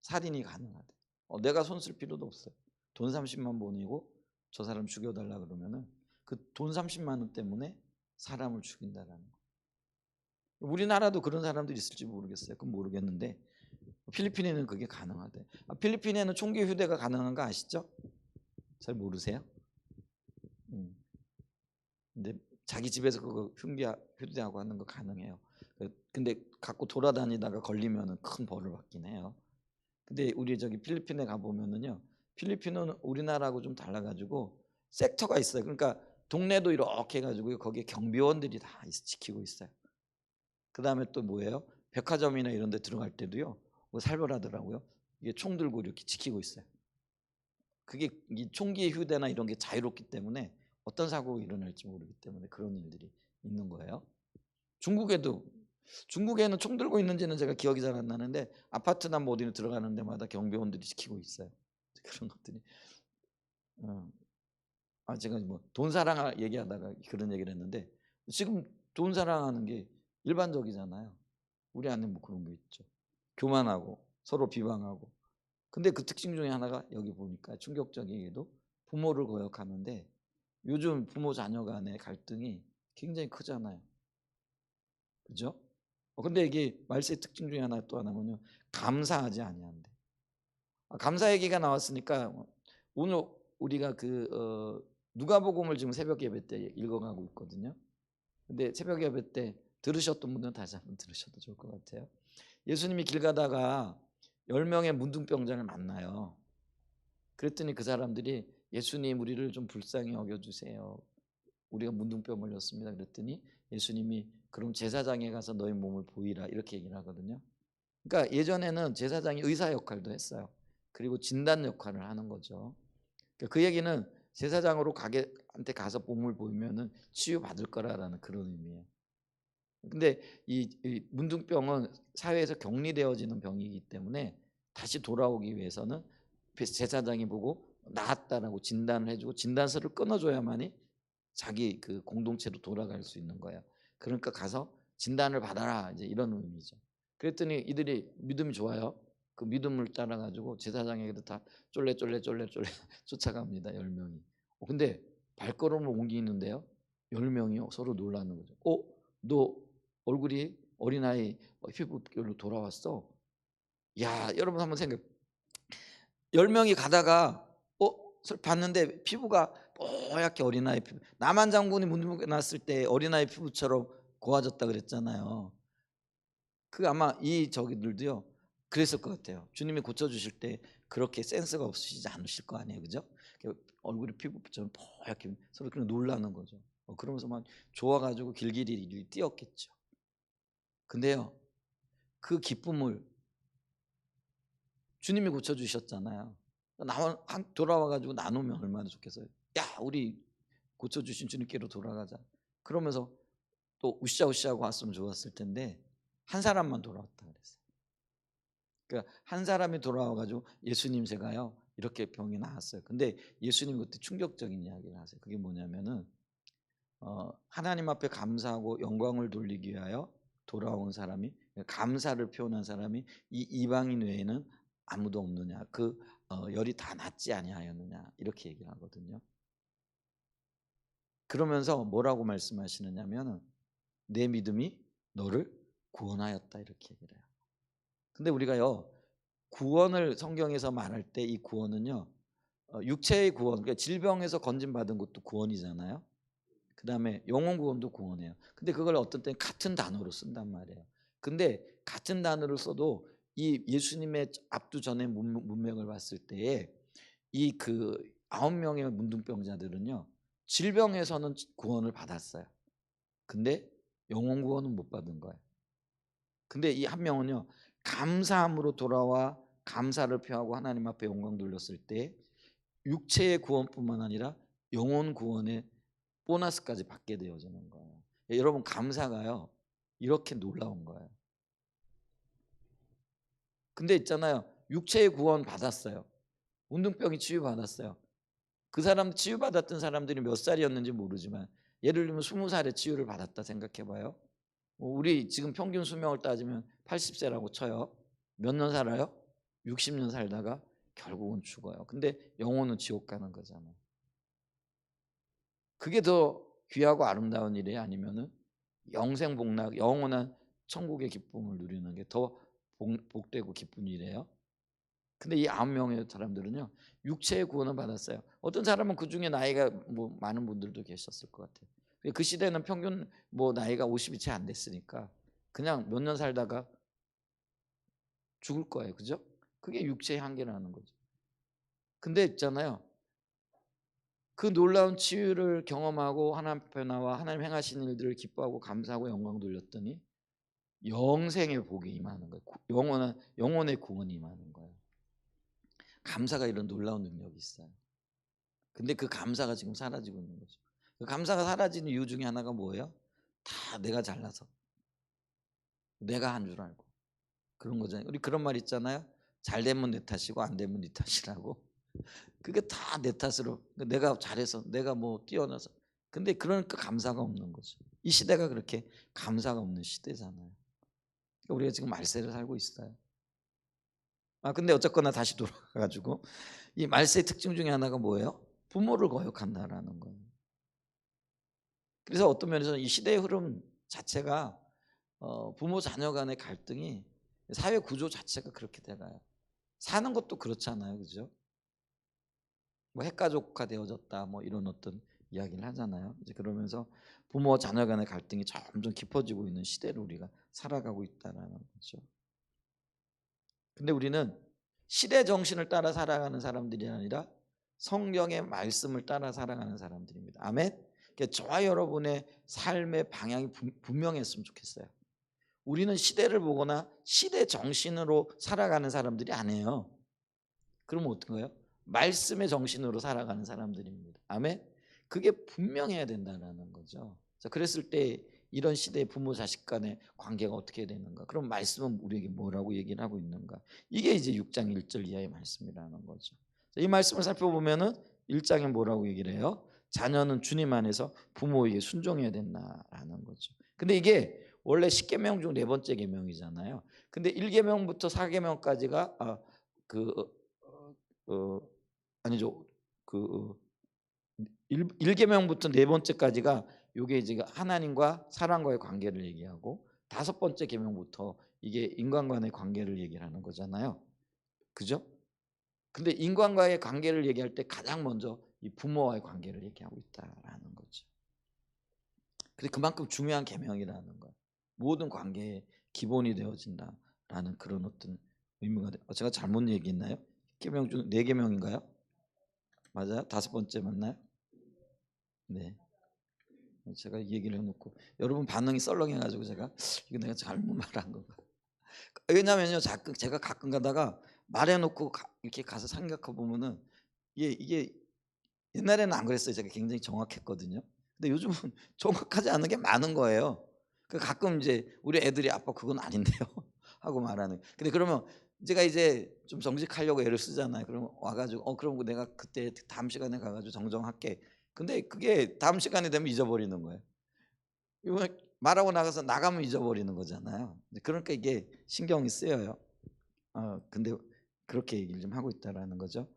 살인이 가능하대. 내가 손 쓸 필요도 없어요. 돈 30만 보내고 저 사람 죽여달라 그러면은 그 돈 30만 원 때문에 사람을 죽인다라는 거. 우리나라도 그런 사람들이 있을지 모르겠어요. 그건 모르겠는데 필리핀에는 그게 가능하대. 필리핀에는 총기 휴대가 가능한 거 아시죠? 잘 모르세요? 근데 자기 집에서 그거 휴대하고 하는 거 가능해요. 근데 갖고 돌아다니다가 걸리면은 큰 벌을 받긴 해요. 근데 우리 저기 필리핀에 가 보면은요. 필리핀은 우리나라하고 좀 달라가지고 섹터가 있어요. 그러니까 동네도 이렇게 해가지고 거기에 경비원들이 다 지키고 있어요. 그 다음에 또 뭐예요? 백화점이나 이런 데 들어갈 때도요. 뭐 살벌하더라고요. 이게 총 들고 이렇게 지키고 있어요. 그게 이 총기 휴대나 이런 게 자유롭기 때문에 어떤 사고가 일어날지 모르기 때문에 그런 일들이 있는 거예요. 중국에는 총 들고 있는지는 제가 기억이 잘 안 나는데 아파트나 뭐 어디는 들어가는 데마다 경비원들이 지키고 있어요. 그런 것들이. 제가 뭐 돈 사랑 얘기하다가 그런 얘기를 했는데 지금 돈 사랑하는 게 일반적이잖아요. 우리 안에 뭐 그런 거 있죠. 교만하고 서로 비방하고. 근데 그 특징 중에 하나가 여기 보니까 충격적이게도 부모를 거역하는데 요즘 부모 자녀 간의 갈등이 굉장히 크잖아요. 그죠? 근데 이게 말세의 특징 중에 하나 또 하나는요. 감사하지 아니한대. 감사 얘기가 나왔으니까 오늘 우리가 누가복음을 지금 새벽 예배 때 읽어가고 있거든요. 근데 새벽 예배 때 들으셨던 분들은 다시 한번 들으셔도 좋을 것 같아요. 예수님이 길 가다가 10명의 문둥병자를 만나요. 그랬더니 그 사람들이 예수님 우리를 좀 불쌍히 여겨주세요. 우리가 문둥병 걸렸습니다. 그랬더니 예수님이 그럼 제사장에 가서 너희 몸을 보이라 이렇게 얘기를 하거든요. 그러니까 예전에는 제사장이 의사 역할도 했어요. 그리고 진단 역할을 하는 거죠. 그러니까 그 얘기는 제사장으로 가게한테 가서 몸을 보이면은 치유받을 거라는 그런 의미예요. 근데 이 문둥병은 사회에서 격리되어지는 병이기 때문에 다시 돌아오기 위해서는 제사장이 보고 나았다라고 진단을 해주고 진단서를 끊어줘야만이 자기 그 공동체로 돌아갈 수 있는 거예요. 그러니까 가서 진단을 받아라 이제 이런 의미죠. 그랬더니 이들이 믿음이 좋아요. 그 믿음을 따라 가지고 제사장에게도 다 쫄래 쫓아갑니다. 10명이. 근데 발걸음을 옮기는데요. 10명이요. 서로 놀라는 거죠. 너 얼굴이 어린아이 피부결로 돌아왔어. 야, 여러분 한번 생각. 10명이 가다가 봤는데 피부가 뽀얗게 어린아이 피부. 나만 장군이 문둥병 났을 때 어린아이 피부처럼 고와졌다 그랬잖아요. 그 아마 이 저기들도요 그랬을 것 같아요. 주님이 고쳐주실 때 그렇게 센스가 없으시지 않으실 거 아니에요, 그죠? 얼굴이 피부처럼 뽀얗게 서로 그냥 놀라는 거죠. 그러면서 막 좋아가지고 길길이 뛰었겠죠. 근데요, 그 기쁨을 주님이 고쳐주셨잖아요. 돌아와가지고 나누면 얼마나 좋겠어요. 야, 우리 고쳐주신 주님께로 돌아가자. 그러면서 또 우쌰우쌰하고 왔으면 좋았을 텐데 한 사람만 돌아왔다 그랬어요. 그러니까 한 사람이 돌아와가지고 예수님 제가요 이렇게 병이 나았어요. 근데 예수님 그때 충격적인 이야기를 하세요. 그게 뭐냐면은 하나님 앞에 감사하고 영광을 돌리기 위하여 돌아온 사람이 감사를 표현한 사람이 이 이방인 외에는 아무도 없느냐. 열이 다 낫지 아니하였느냐 이렇게 얘기를 하거든요. 그러면서 뭐라고 말씀하시느냐면은 내 믿음이 너를 구원하였다 이렇게 얘기를 해요. 근데 우리가요 구원을 성경에서 말할 때 이 구원은요 육체의 구원, 그러니까 질병에서 건진받은 것도 구원이잖아요. 그다음에 영혼 구원도 구원이에요. 근데 그걸 어떤 때는 같은 단어로 쓴단 말이에요. 근데 같은 단어를 써도 이 예수님의 앞두 전의 문맥을 봤을 때에 이 그 9명의 문둥병자들은요 질병에서는 구원을 받았어요. 근데 영혼 구원은 못 받은 거예요. 근데 이 한 명은요 감사함으로 돌아와 감사를 표하고 하나님 앞에 영광 돌렸을 때 육체의 구원뿐만 아니라 영혼 구원의 보너스까지 받게 되어지는 거예요. 여러분 감사가요 이렇게 놀라운 거예요. 근데 있잖아요 육체의 구원 받았어요. 문둥병이 치유받았어요. 그 사람 치유받았던 사람들이 몇 살이었는지 모르지만 예를 들면 20살에 치유를 받았다 생각해봐요. 우리 지금 평균 수명을 따지면 80세라고 쳐요. 몇 년 살아요? 60년 살다가 결국은 죽어요. 근데 영혼은 지옥 가는 거잖아요. 그게 더 귀하고 아름다운 일이 아니면은 영생복락 영원한 천국의 기쁨을 누리는 게 더 복되고 기쁜 일이에요. 근데 이 9명의 사람들은요 육체의 구원을 받았어요. 어떤 사람은 그 중에 나이가 뭐 많은 분들도 계셨을 것 같아요. 그 시대는 평균 뭐 나이가 50이 채 안 됐으니까 그냥 몇 년 살다가 죽을 거예요, 그죠? 그게 육체의 한계라는 거죠. 근데 있잖아요 그 놀라운 치유를 경험하고 하나님 앞에 나와 하나님 행하신 일들을 기뻐하고 감사하고 영광 돌렸더니 영생의 복이 임하는 거예요. 영혼의 구원이 임하는 거예요. 감사가 이런 놀라운 능력이 있어요. 근데 그 감사가 지금 사라지고 있는 거죠. 그 감사가 사라지는 이유 중에 하나가 뭐예요? 다 내가 잘나서 내가 한 줄 알고 그런 거잖아요. 우리 그런 말 있잖아요. 잘 되면 내 탓이고 안 되면 네 탓이라고. 그게 다 내 탓으로 내가 잘해서 내가 뭐 뛰어나서 근데 그러니까 감사가 없는 거죠. 이 시대가 그렇게 감사가 없는 시대잖아요. 그러니까 우리가 지금 말세를 살고 있어요. 근데 어쨌거나 다시 돌아가 가지고 이 말세의 특징 중에 하나가 뭐예요? 부모를 거역한다라는 거예요. 그래서 어떤 면에서는 이 시대의 흐름 자체가 부모 자녀 간의 갈등이 사회 구조 자체가 그렇게 돼가요. 사는 것도 그렇잖아요, 그죠? 뭐 핵가족화 되어졌다, 뭐 이런 어떤 이야기를 하잖아요. 이제 그러면서 부모 자녀 간의 갈등이 점점 깊어지고 있는 시대를 우리가 살아가고 있다라는 거죠. 근데 우리는 시대 정신을 따라 살아가는 사람들이 아니라 성경의 말씀을 따라 살아가는 사람들입니다. 아멘. 그러니까 저와 여러분의 삶의 방향이 분명했으면 좋겠어요. 우리는 시대를 보거나 시대 정신으로 살아가는 사람들이 아니에요. 그러면 어떤가요? 말씀의 정신으로 살아가는 사람들입니다. 아멘. 그게 분명해야 된다는 거죠. 자, 그랬을 때 이런 시대의 부모 자식 간의 관계가 어떻게 되는가? 그럼 말씀은 우리에게 뭐라고 얘기를 하고 있는가? 이게 이제 6장 1절 이하의 말씀이라는 거죠. 자, 이 말씀을 살펴보면은 1장에 뭐라고 얘기를 해요? 자녀는 주님 안에서 부모에게 순종해야 된다라는 거죠. 근데 이게 원래 10계명 중 네 번째 계명이잖아요. 근데 1계명부터 4계명까지가 그 어, 아니죠. 그 1계명부터 네 번째까지가 요게 이제 하나님과 사람과의 관계를 얘기하고 다섯 번째 계명부터 이게 인간과의 관계를 얘기를 하는 거잖아요. 그죠? 근데 인간과의 관계를 얘기할 때 가장 먼저 이 부모와의 관계를 얘기하고 있다라는 거죠. 근데 그만큼 중요한 계명이라는 거예요. 모든 관계의 기본이 되어진다라는 그런 어떤 의미가 돼요. 제가 잘못 얘기했나요? 계명 중 4계명인가요? 맞아요? 5번째 맞나요? 네. 제가 이 얘기를 해놓고 여러분 반응이 썰렁해가지고 제가 이거 내가 잘못 말한 건가? 왜냐면요, 제가 가끔 가다가 말해놓고 이렇게 가서 생각해 보면은 이게 옛날에는 안 그랬어요. 제가 굉장히 정확했거든요. 근데 요즘은 정확하지 않은 게 많은 거예요. 가끔 이제 우리 애들이 아빠 그건 아닌데요 하고 말하는. 근데 그러면 제가 이제 좀 정직하려고 애를 쓰잖아요. 그러면 와가지고 그럼 내가 그때 다음 시간에 가가지고 정정할게. 근데 그게 다음 시간이 되면 잊어버리는 거예요. 이거 말하고 나가서 나가면 잊어버리는 거잖아요. 그러니까 이게 신경이 쓰여요. 근데 그렇게 얘기를 좀 하고 있다라는 거죠.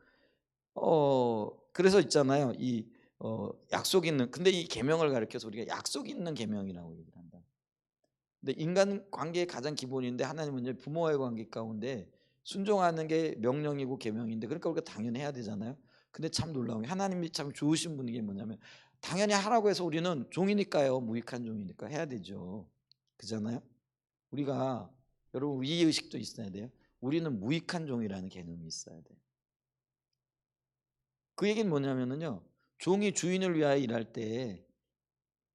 그래서 있잖아요. 이 약속 있는, 근데 이 계명을 가리켜서 우리가 약속 있는 계명이라고 얘기를 한다. 근데 인간 관계의 가장 기본인데 하나님은 이제 부모와의 관계 가운데 순종하는 게 명령이고 계명인데, 그러니까 우리가 당연히 해야 되잖아요. 근데 참 놀라운 게 하나님이 참 좋으신 분이 게 뭐냐면 당연히 하라고 해서 우리는 종이니까요. 무익한 종이니까 해야 되죠. 그잖아요. 우리가 여러분 이 의식도 있어야 돼요. 우리는 무익한 종이라는 개념이 있어야 돼요. 그 얘기는 뭐냐면요, 종이 주인을 위하여 일할 때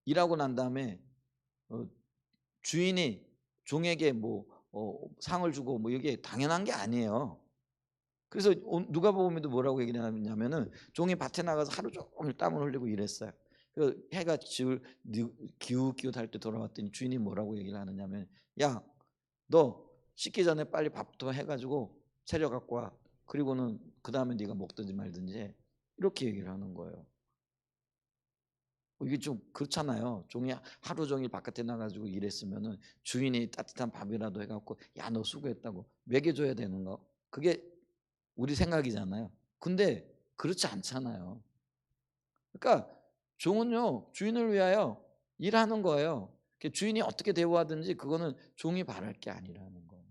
일하고 난 다음에 어, 주인이 종에게 뭐 상을 주고 뭐 이게 당연한 게 아니에요. 그래서 누가복음에도 뭐라고 얘기를 하냐면은 종이 밭에 나가서 하루 종일 땀을 흘리고 일했어요. 그 해가 기웃기웃할 때 돌아왔더니 주인이 뭐라고 얘기를 하느냐면, 야, 너 씻기 전에 빨리 밥부터 해가지고 차려 갖고 와. 그리고는 그 다음에 네가 먹든지 말든지 해. 이렇게 얘기를 하는 거예요. 이게 좀 그렇잖아요. 종이 하루 종일 바깥에 나가지고 일했으면은 주인이 따뜻한 밥이라도 해갖고 야, 너 수고했다고 먹여줘야 되는 거. 그게 우리 생각이잖아요. 근데 그렇지 않잖아요. 그러니까 종은요, 주인을 위하여 일하는 거예요. 주인이 어떻게 대우하든지 그거는 종이 바랄 게 아니라는 거예요.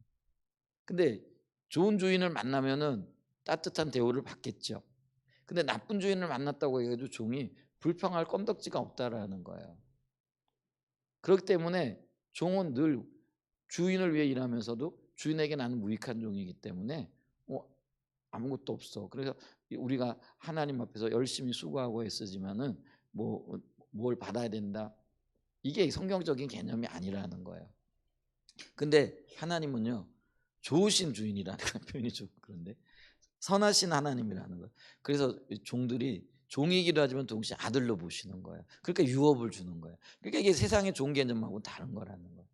근데 좋은 주인을 만나면은 따뜻한 대우를 받겠죠. 근데 나쁜 주인을 만났다고 해가지고 종이 불평할 건덕지가 없다라는 거예요. 그렇기 때문에 종은 늘 주인을 위해 일하면서도 주인에게 나는 무익한 종이기 때문에 아무것도 없어. 그래서 우리가 하나님 앞에서 열심히 수고하고 애쓰지만은 뭘 받아야 된다. 이게 성경적인 개념이 아니라는 거예요. 근데 하나님은요, 좋으신 주인이라는 표현이 좀 그런데 선하신 하나님이라는 거예요. 그래서 종들이 종이기도 하지만 동시에 아들로 보시는 거예요. 그러니까 유업을 주는 거예요. 그러니까 이게 세상의 종 개념하고 다른 거라는 거예요.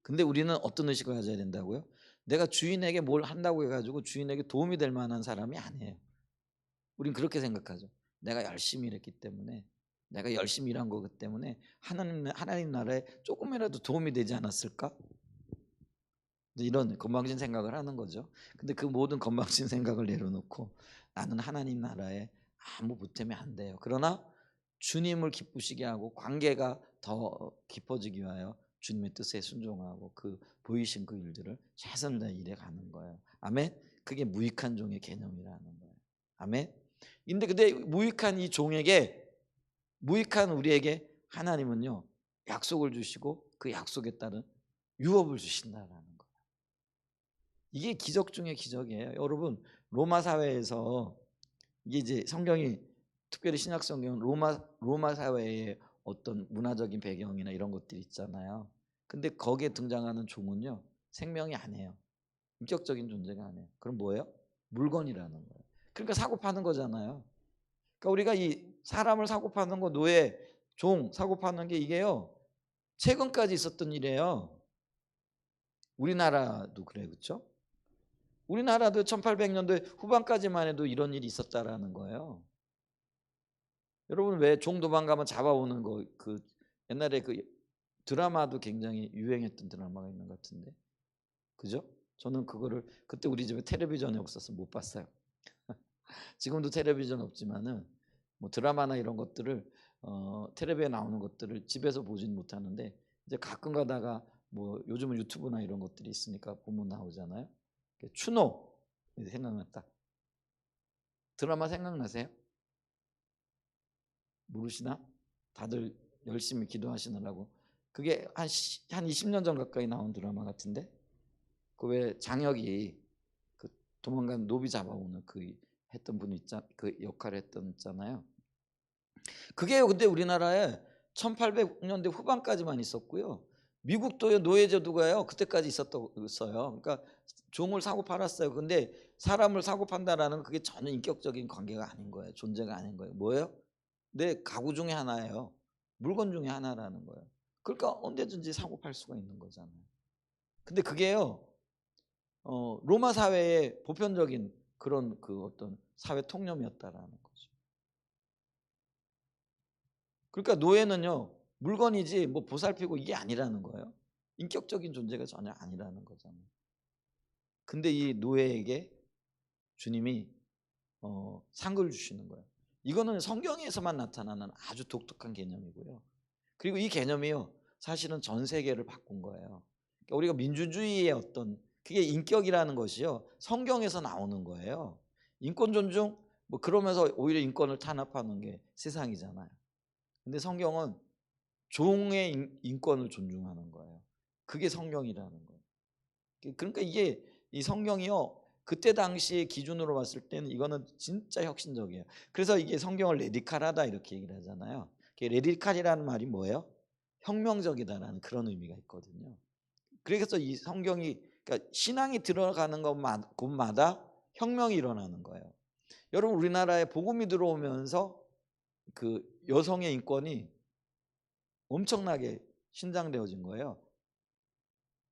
근데 우리는 어떤 의식을 가져야 된다고요? 내가 주인에게 뭘 한다고 해가지고 주인에게 도움이 될 만한 사람이 아니에요. 우린 그렇게 생각하죠. 내가 열심히 일했기 때문에, 내가 열심히 일한 거기 때문에 하나님 나라에 조금이라도 도움이 되지 않았을까? 이런 건방진 생각을 하는 거죠. 근데 그 모든 건방진 생각을 내려놓고 나는 하나님 나라에 아무 보탬이 안 돼요. 그러나 주님을 기쁘시게 하고 관계가 더 깊어지기 위하여 주님의 뜻에 순종하고 그 보이신 그 일들을 최선을 다해 일해 가는 거예요. 아멘. 그게 무익한 종의 개념이라는 거예요. 아멘. 근데 무익한 이 종에게, 무익한 우리에게 하나님은요, 약속을 주시고 그 약속에 따른 유업을 주신다라는 거예요. 이게 기적 중의 기적이에요. 여러분, 로마 사회에서 이게 이제 성경이, 특별히 신약 성경은 로마 사회의 어떤 문화적인 배경이나 이런 것들이 있잖아요. 근데 거기에 등장하는 종은요, 생명이 아니에요. 인격적인 존재가 아니에요. 그럼 뭐예요? 물건이라는 거예요. 그러니까 사고 파는 거잖아요. 그러니까 우리가 이 사람을 사고 파는 거, 노예, 종 사고 파는 게 이게요, 최근까지 있었던 일이에요. 우리나라도 그래, 그렇죠? 우리나라도 1800년대 후반까지만 해도 이런 일이 있었다라는 거예요. 여러분 왜 종 도망가면 잡아오는 거, 그 옛날에 그 드라마도 굉장히 유행했던 드라마가 있는 것 같은데, 그죠? 저는 그거를 그때 우리 집에 텔레비전이 없어서 못 봤어요. 지금도 텔레비전 없지만은 뭐 드라마나 이런 것들을 텔레비에 나오는 것들을 집에서 보진 못하는데, 이제 가끔 가다가 뭐 요즘은 유튜브나 이런 것들이 있으니까 보면 나오잖아요. 추노 생각났다. 드라마 생각나세요? 모르시나? 다들 열심히 기도하시느라고. 그게 한 20년 전 가까이 나온 드라마 같은데, 그 왜 장혁이 그 도망간 노비 잡아오는 그 했던 분 그 역할을 했던 있잖아요. 그게요. 근데 우리나라에 1800년대 후반까지만 있었고요. 미국도 노예제도가요. 그때까지 있었어요. 그러니까 종을 사고 팔았어요. 근데 사람을 사고 판다라는 그게 전혀 인격적인 관계가 아닌 거예요. 존재가 아닌 거예요. 뭐예요? 내 가구 중에 하나예요. 물건 중에 하나라는 거예요. 그러니까 언제든지 사고 팔 수가 있는 거잖아요. 근데 그게요. 로마 사회의 보편적인 그런 그 어떤 사회 통념이었다라는 거죠. 그러니까 노예는요, 물건이지 뭐 보살피고 이게 아니라는 거예요. 인격적인 존재가 전혀 아니라는 거잖아요. 근데 이 노예에게 주님이 상을 주시는 거예요. 이거는 성경에서만 나타나는 아주 독특한 개념이고요. 그리고 이 개념이요, 사실은 전 세계를 바꾼 거예요. 그러니까 우리가 민주주의의 어떤 그게 인격이라는 것이요, 성경에서 나오는 거예요. 인권 존중 뭐 그러면서 오히려 인권을 탄압하는 게 세상이잖아요. 근데 성경은 종의 인권을 존중하는 거예요. 그게 성경이라는 거예요. 그러니까 이게 이 성경이요, 그때 당시의 기준으로 봤을 때는 이거는 진짜 혁신적이에요. 그래서 이게 성경을 레디칼하다 이렇게 얘기를 하잖아요. 레디칼이라는 말이 뭐예요? 혁명적이다라는 그런 의미가 있거든요. 그래서 이 성경이, 그러니까 신앙이 들어가는 곳마다 혁명이 일어나는 거예요. 여러분, 우리나라에 복음이 들어오면서 그 여성의 인권이 엄청나게 신장되어진 거예요.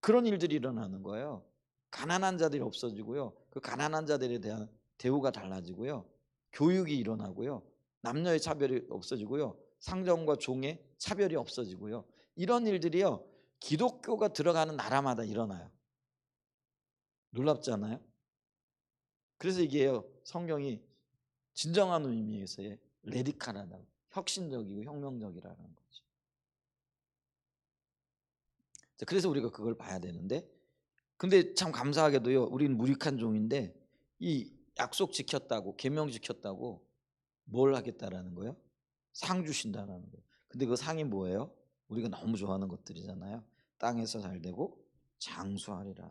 그런 일들이 일어나는 거예요. 가난한 자들이 없어지고요. 그 가난한 자들에 대한 대우가 달라지고요. 교육이 일어나고요. 남녀의 차별이 없어지고요. 상정과 종의 차별이 없어지고요. 이런 일들이요, 기독교가 들어가는 나라마다 일어나요. 놀랍지 않아요? 그래서 이게요, 성경이 진정한 의미에서의 레디칼하다, 혁신적이고 혁명적이라는 거죠. 그래서 우리가 그걸 봐야 되는데, 근데 참 감사하게도요, 우리는 무익한 종인데 이 약속 지켰다고, 계명 지켰다고 뭘 하겠다라는 거예요? 상 주신다라는 거예요. 근데 그 상이 뭐예요? 우리가 너무 좋아하는 것들이잖아요. 땅에서 잘 되고 장수하리라.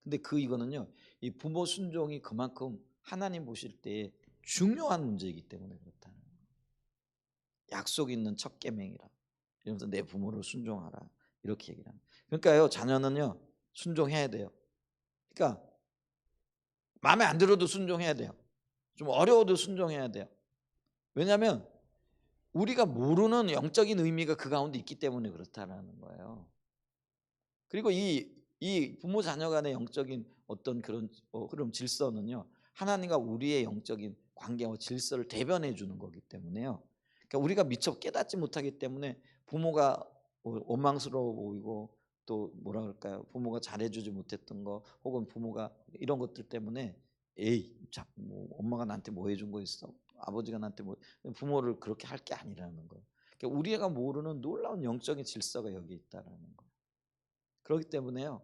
근데 이거는요, 이 부모 순종이 그만큼 하나님 보실 때 중요한 문제이기 때문에 그렇다는 거예요. 약속 있는 첫 계명이라. 이러면서 내 부모를 순종하라 이렇게 얘기를 합니다. 그러니까요, 자녀는요 순종해야 돼요. 그러니까 마음에 안 들어도 순종해야 돼요. 좀 어려워도 순종해야 돼요. 왜냐하면 우리가 모르는 영적인 의미가 그 가운데 있기 때문에 그렇다라는 거예요. 그리고 이 부모 자녀 간의 영적인 어떤 그런 흐름, 질서는요, 하나님과 우리의 영적인 관계와 질서를 대변해 주는 거기 때문에요. 그러니까 우리가 미처 깨닫지 못하기 때문에 부모가 원망스러워 보이고, 또 뭐라 그럴까요? 부모가 잘해주지 못했던 거, 혹은 부모가 이런 것들 때문에 에이, 뭐 엄마가 나한테 뭐 해준 거 있어? 아버지가 나한테 뭐, 부모를 그렇게 할 게 아니라는 거예요. 그러니까 우리가 모르는 놀라운 영적인 질서가 여기 있다라는 거예요. 그렇기 때문에요,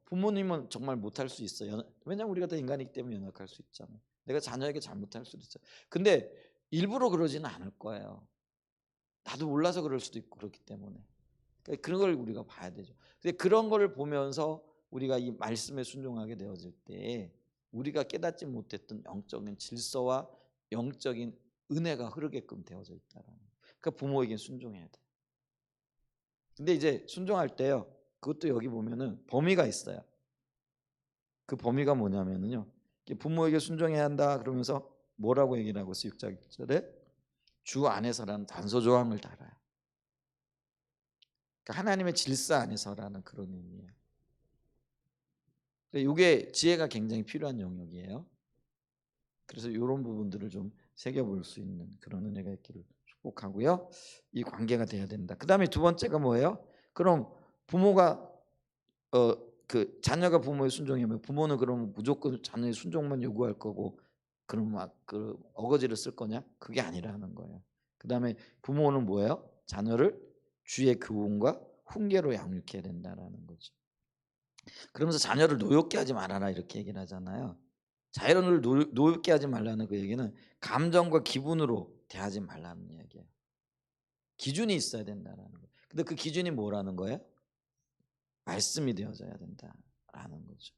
부모님은 정말 못할 수 있어요. 왜냐하면 우리가 다 인간이기 때문에 연약할 수 있잖아요. 내가 자녀에게 잘못할 수도 있어요. 근데 일부러 그러지는 않을 거예요. 나도 몰라서 그럴 수도 있고, 그렇기 때문에. 그러니까 그런 걸 우리가 봐야 되죠. 근데 그런 걸 보면서 우리가 이 말씀에 순종하게 되어질 때 우리가 깨닫지 못했던 영적인 질서와 영적인 은혜가 흐르게끔 되어져 있다라는 거예요. 그러니까 부모에게 순종해야 돼요. 근데 이제 순종할 때요, 그것도 여기 보면은 범위가 있어요. 그 범위가 뭐냐면은요, 부모에게 순종해야 한다 그러면서 뭐라고 얘기를 하고 있어요? 6절에 주 안에서라는 단서 조항을 달아요. 그러니까 하나님의 질서 안에서라는 그런 의미예요. 이게 지혜가 굉장히 필요한 영역이에요. 그래서 이런 부분들을 좀 새겨볼 수 있는 그런 은혜가 있기를 축복하고요. 이 관계가 돼야 된다. 그 다음에 두 번째가 뭐예요? 그럼 부모가 그 자녀가 부모의 순종이면 부모는 그럼 무조건 자녀의 순종만 요구할 거고, 그럼 막 그 어거지를 쓸 거냐? 그게 아니라는 거예요. 그 다음에 부모는 뭐예요? 자녀를 주의 교훈과 훈계로 양육해야 된다라는 거죠. 그러면서 자녀를 노엽게 하지 말아라 이렇게 얘기를 하잖아요. 자녀를 노엽게 하지 말라는 그 얘기는 감정과 기분으로 대하지 말라는 얘기예요. 기준이 있어야 된다라는 거예요. 근데 그 기준이 뭐라는 거예요? 말씀이 되어져야 된다라는 거죠.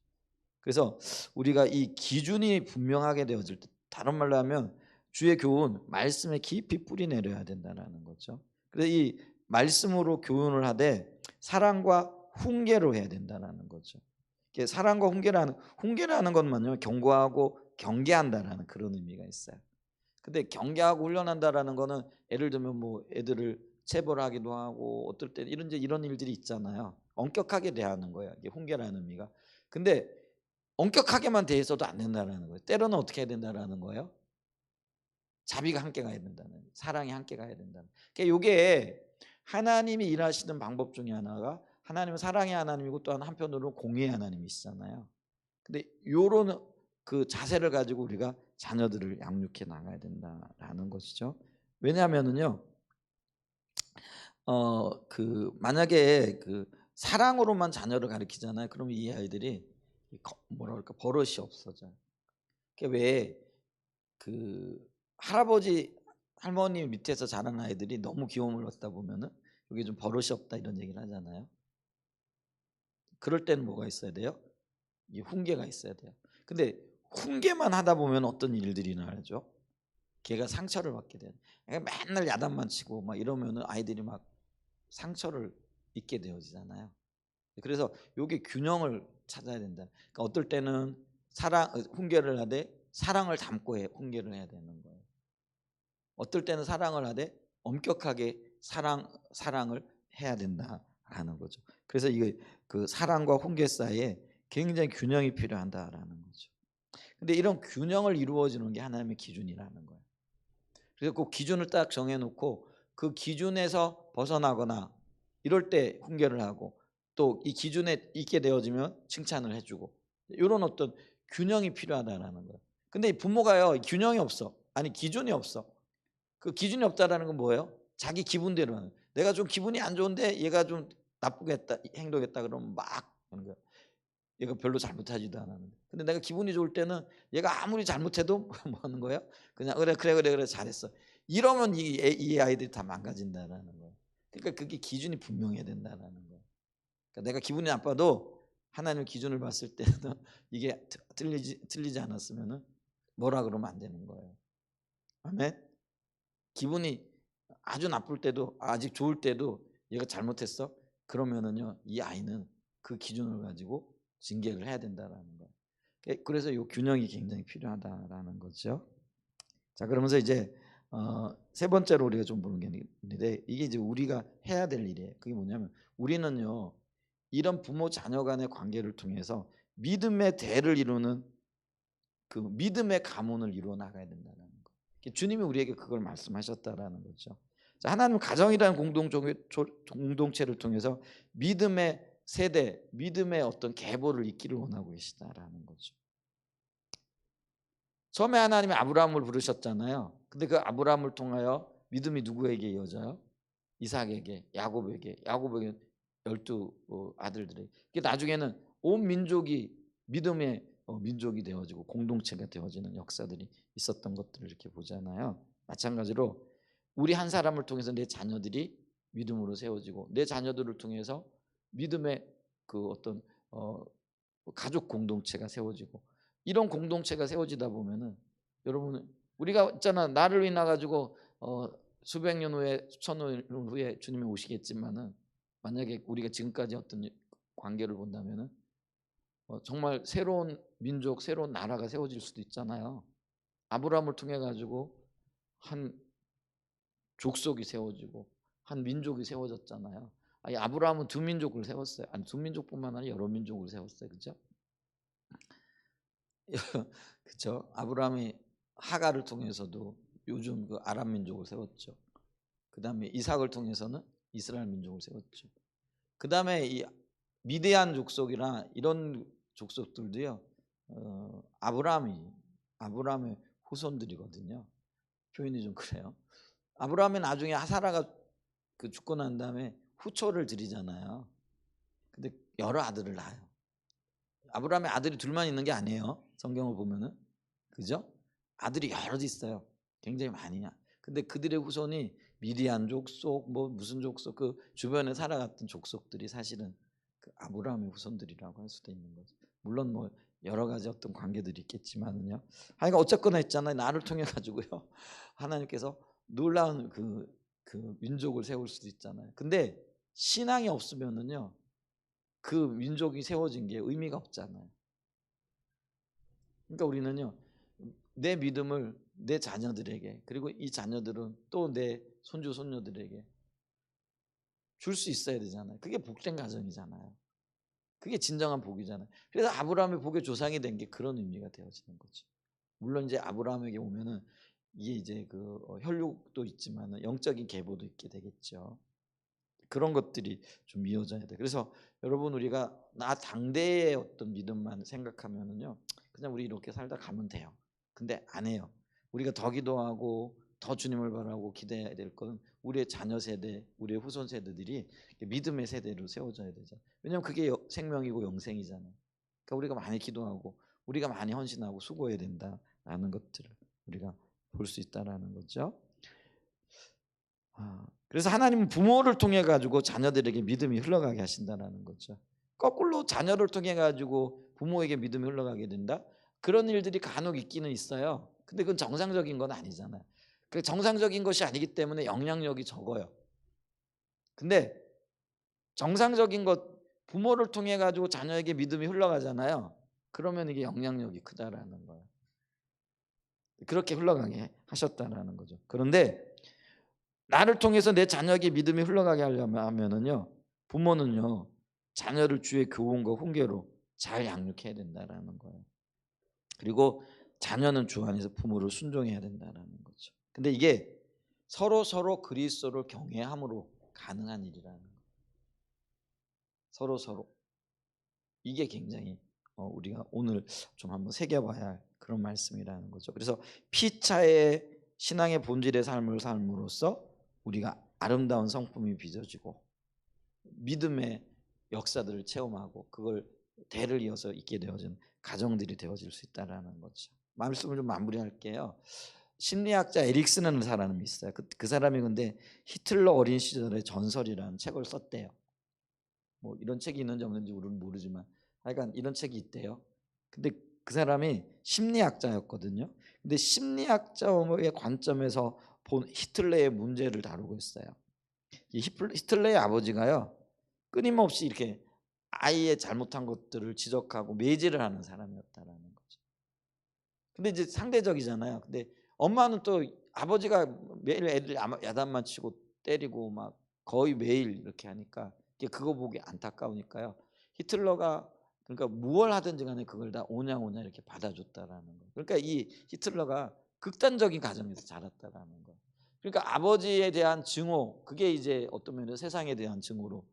그래서 우리가 이 기준이 분명하게 되어질 때, 다른 말로 하면 주의 교훈, 말씀에 깊이 뿌리 내려야 된다라는 거죠. 그래서 이 말씀으로 교훈을 하되 사랑과 훈계로 해야 된다라는 거죠. 이게 사랑과 훈계라는 것만요, 경고하고 경계한다라는 그런 의미가 있어요. 근데 경계하고 훈련한다라는 거는 예를 들면 뭐 애들을 체벌하기도 하고 어떨 때 이런 일들이 있잖아요. 엄격하게 대하는 거예요. 이게 훈계라는 의미가. 근데 엄격하게만 대해서도 안 된다라는 거예요. 때로는 어떻게 해야 된다라는 거예요? 자비가 함께 가야 된다는 거예요. 사랑이 함께 가야 된다는. 그러니까 이게 하나님이 일하시는 방법 중에 하나가 하나님은 사랑의 하나님이고 또 한편으로는 공의의 하나님이시잖아요. 근데 요런 그 자세를 가지고 우리가 자녀들을 양육해 나가야 된다라는 것이죠. 왜냐하면은요, 그 만약에 그 사랑으로만 자녀를 가르치잖아요. 그러면 이 아이들이 뭐라 그럴까, 버릇이 없어져요. 그게 왜 그 할아버지 할머니 밑에서 자란 아이들이 너무 귀여움을 얻다 보면은 이게 좀 버릇이 없다 이런 얘기를 하잖아요. 그럴 때는 뭐가 있어야 돼요? 이 훈계가 있어야 돼요. 근데 훈계만 하다 보면 어떤 일들이 일어나죠? 걔가 상처를 받게 돼요. 그러니까 맨날 야단만 치고 막 이러면은 아이들이 막 상처를 입게 되어지잖아요. 그래서 요게 균형을 찾아야 된다. 그러니까 어떨 때는 훈계를 하되 사랑을 담고 훈계를 해야 되는 거예요. 어떨 때는 사랑을 하되 엄격하게 사랑을 해야 된다라는 거죠. 그래서 이게 그 사랑과 훈계 사이에 굉장히 균형이 필요하다라는 거죠. 근데 이런 균형을 이루어지는 게 하나님의 기준이라는 거예요. 그래서 그 기준을 딱 정해놓고 그 기준에서 벗어나거나 이럴 때 훈계를 하고 또 이 기준에 있게 되어지면 칭찬을 해주고 이런 어떤 균형이 필요하다라는 거예요. 근데 이 부모가요, 균형이 없어. 아니 기준이 없어. 그 기준이 없다라는 건 뭐예요? 자기 기분대로 하는. 내가 좀 기분이 안 좋은데 얘가 좀 나쁘게 했다, 행동했다 그러면 막 하는 거야. 얘가 별로 잘못하지도 않았는데. 근데 내가 기분이 좋을 때는 얘가 아무리 잘못해도 뭐 하는 거예요? 그냥 그래 잘했어. 이러면 이 아이들이 다 망가진다라는 거예요. 그러니까 그게 기준이 분명해야 된다라는 거예요. 그러니까 내가 기분이 나빠도 하나님 기준을 봤을 때는 이게 틀리지 않았으면은 뭐라 그러면 안 되는 거예요. 아멘. 기분이 아주 나쁠 때도 아직 좋을 때도 얘가 잘못했어? 그러면은요, 이 아이는 그 기준을 가지고 징계를 해야 된다라는 거예요. 그래서 이 균형이 굉장히 필요하다라는 거죠. 자, 그러면서 이제 세 번째로 우리가 좀 보는 게 있는데 이게 이제 우리가 해야 될 일이에요. 그게 뭐냐면 우리는요, 이런 부모 자녀 간의 관계를 통해서 믿음의 대를 이루는 그 믿음의 가문을 이루어 나가야 된다는 거. 주님이 우리에게 그걸 말씀하셨다라는 거죠. 자, 하나님 가정이라는 공동체를 통해서 믿음의 세대, 믿음의 어떤 계보를 잇기를 원하고 계시다라는 거죠. 처음에 하나님이 아브라함을 부르셨잖아요. 근데 그 아브라함을 통하여 믿음이 누구에게 이어져요? 이삭에게, 야곱에게 12 아들들에게. 나중에는 온 민족이 믿음의 민족이 되어지고 공동체가 되어지는 역사들이 있었던 것들을 이렇게 보잖아요. 마찬가지로 우리 한 사람을 통해서 내 자녀들이 믿음으로 세워지고 내 자녀들을 통해서 믿음의 그 어떤 가족 공동체가 세워지고 이런 공동체가 세워지다 보면은 여러분 우리가 있잖아, 나를 인해 가지고 수백 년 후에 수천 년 후에 주님이 오시겠지만은 만약에 우리가 지금까지 어떤 관계를 본다면은 정말 새로운 민족, 새로운 나라가 세워질 수도 있잖아요. 아브라함을 통해 가지고 한 족속이 세워지고 한 민족이 세워졌잖아요. 아니, 아브라함은 두 민족을 세웠어요. 아니, 두 민족뿐만 아니라 여러 민족을 세웠어요. 그렇죠? 그렇죠? 아브라함이 하가를 통해서도 요즘 그 아람 민족을 세웠죠. 그다음에 이삭을 통해서는 이스라엘 민족을 세웠죠. 그다음에 이 미디안 족속이나 이런 족속들도요. 아브라함의 후손들이거든요. 표현이 좀 그래요. 아브라함이 나중에 사라가 그 죽고 난 다음에 후초를 드리잖아요. 근데 여러 아들을 낳아요. 아브라함의 아들이 둘만 있는 게 아니에요. 성경을 보면은. 그죠? 아들이 여럿 있어요. 굉장히 많이냐. 근데 그들의 후손이 미디안 족속 뭐 무슨 족속 그 주변에 살아갔던 족속들이 사실은 그 아브라함의 후손들이라고 할 수도 있는 거죠. 물론 뭐 여러 가지 어떤 관계들이 있겠지만은요. 하여간 어쨌거나 있잖아요. 나를 통해 가지고요. 하나님께서 놀라운 그 민족을 세울 수도 있잖아요. 근데 신앙이 없으면은요. 그 민족이 세워진 게 의미가 없잖아요. 그러니까 우리는요. 내 믿음을 내 자녀들에게 그리고 이 자녀들은 또 내 손주 손녀들에게 줄 수 있어야 되잖아요. 그게 복된 가정이잖아요. 그게 진정한 복이잖아요. 그래서 아브라함의 복의 조상이 된 게 그런 의미가 되어지는 거죠. 물론 이제 아브라함에게 오면은 이게 이제 혈육도 있지만은 영적인 계보도 있게 되겠죠. 그런 것들이 좀 이어져야 돼. 그래서 여러분 우리가 나 당대의 어떤 믿음만 생각하면은요. 그냥 우리 이렇게 살다 가면 돼요. 근데 안 해요. 우리가 더 기도하고 더 주님을 바라고 기대해야 될 건 우리의 자녀 세대, 우리의 후손 세대들이 믿음의 세대로 세워져야 되죠. 왜냐하면 그게 생명이고 영생이잖아요. 그러니까 우리가 많이 기도하고 우리가 많이 헌신하고 수고해야 된다라는 것들을 우리가 볼 수 있다라는 거죠. 그래서 하나님은 부모를 통해 가지고 자녀들에게 믿음이 흘러가게 하신다라는 거죠. 거꾸로 자녀를 통해 가지고 부모에게 믿음이 흘러가게 된다. 그런 일들이 간혹 있기는 있어요. 근데 그건 정상적인 건 아니잖아요. 그 정상적인 것이 아니기 때문에 영향력이 적어요. 근데 정상적인 것 부모를 통해 가지고 자녀에게 믿음이 흘러가잖아요. 그러면 이게 영향력이 크다라는 거예요. 그렇게 흘러가게 하셨다라는 거죠. 그런데 나를 통해서 내 자녀에게 믿음이 흘러가게 하려면은요. 부모는요. 자녀를 주의 교훈과 훈계로 잘 양육해야 된다라는 거예요. 그리고 자녀는 주 안에서 부모를 순종해야 된다라는 거죠. 근데 이게 서로 그리스도를 경외함으로 가능한 일이라는 거예요. 서로 이게 굉장히 우리가 오늘 좀 한번 새겨봐야 할 그런 말씀이라는 거죠. 그래서 피차의 신앙의 본질의 삶을 삶으로써 우리가 아름다운 성품이 빚어지고 믿음의 역사들을 체험하고 그걸 대를 이어서 있게 되어진 가정들이 되어질 수 있다라는 거죠. 말씀을 좀 마무리할게요. 심리학자 에릭슨이라는 사람이 있어요. 그 사람이 근데 히틀러 어린 시절의 전설이라는 책을 썼대요. 뭐 이런 책이 있는지 없는지 우리는 모르지만 하여간 이런 책이 있대요. 근데 그 사람이 심리학자였거든요. 근데 심리학자의 관점에서 본 히틀러의 문제를 다루고 있어요. 히틀러의 아버지가요. 끊임없이 이렇게 아이의 잘못한 것들을 지적하고 매질을 하는 사람이었다라는 거죠. 근데 이제 상대적이잖아요. 근데 엄마는 또 아버지가 매일 애들 야단만 치고 때리고 막 거의 매일 이렇게 하니까 그거 보기 안타까우니까요. 히틀러가 그러니까 무얼 하든지 간에 그걸 다 오냐오냐 이렇게 받아줬다라는 거예요. 그러니까 이 히틀러가 극단적인 가정에서 자랐다라는 거예요. 그러니까 아버지에 대한 증오 그게 이제 어떤 면에서 세상에 대한 증오로